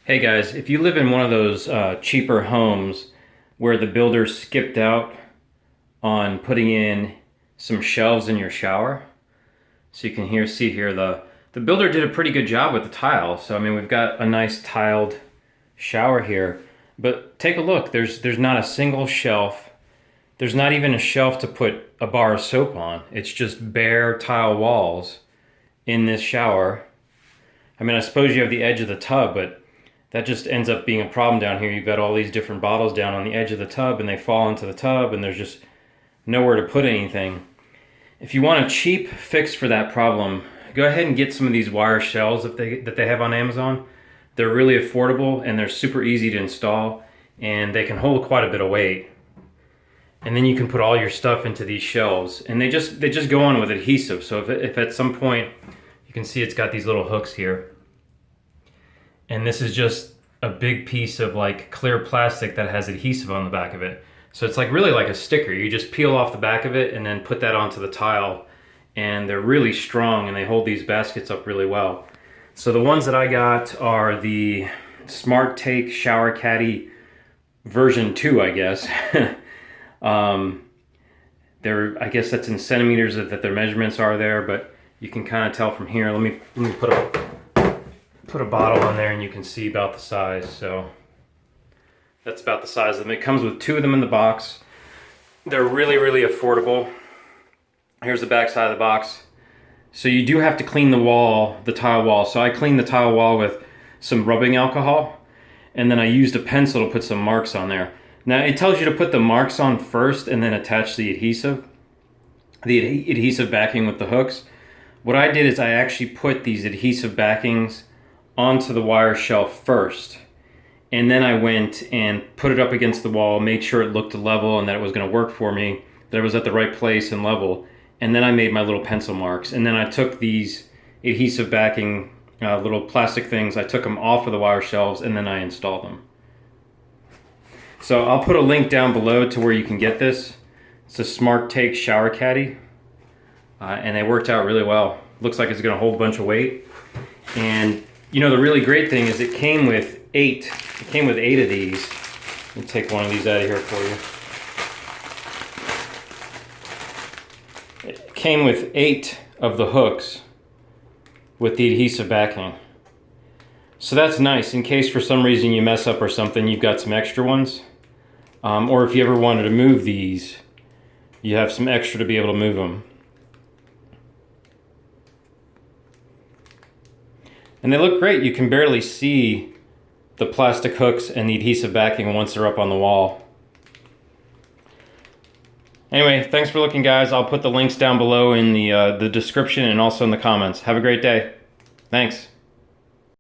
Hey guys, if you live in one of those cheaper homes where the builder skipped out on putting in some shelves in your shower, so you can see here the builder did a pretty good job with the tile. So I mean, we've got a nice tiled shower here, but take a look. There's not a single shelf. There's not even a shelf to put a bar of soap on. It's just bare tile walls in this shower. I mean, I suppose you have the edge of the tub, but that just ends up being a problem down here. You've got all these different bottles down on the edge of the tub and they fall into the tub and there's just nowhere to put anything. If you want a cheap fix for that problem, go ahead and get some of these wire shelves that they have on Amazon. They're really affordable and they're super easy to install and they can hold quite a bit of weight. And then you can put all your stuff into these shelves and they just go on with adhesive. So if at some point, you can see it's got these little hooks here. And this is just a big piece of like clear plastic that has adhesive on the back of it. So it's like really like a sticker. You just peel off the back of it and then put that onto the tile. And they're really strong and they hold these baskets up really well. So the ones that I got are the SmartTake Shower Caddy version 2, I guess. I guess that's in centimeters that their measurements are there, but you can kind of tell from here. Let me put a bottle on there and you can see about the size. So that's about the size of them. It comes with 2 of them in the box. They're really, really affordable. Here's the back side of the box. So you do have to clean the tile wall. So I cleaned the tile wall with some rubbing alcohol and then I used a pencil to put some marks on there. Now it tells you to put the marks on first and then attach the adhesive backing with the hooks. What I did is I actually put these adhesive backings onto the wire shelf first, and then I went and put it up against the wall, made sure it looked level and that it was going to work for me, that it was at the right place and level, and then I made my little pencil marks. And then I took these adhesive backing little plastic things, I took them off of the wire shelves and then I installed them. So I'll put a link down below to where you can get this. It's a SmartTake Shower Caddy, and they worked out really well. Looks like it's going to hold a bunch of weight. And you know, the really great thing is it came with 8. It came with 8 of these. Let me take one of these out of here for you. It came with 8 of the hooks with the adhesive backing. So that's nice. In case for some reason you mess up or something, you've got some extra ones. Or if you ever wanted to move these, you have some extra to be able to move them. And they look great. You can barely see the plastic hooks and the adhesive backing once they're up on the wall. Anyway, thanks for looking, guys. I'll put the links down below in the description and also in the comments. Have a great day. Thanks.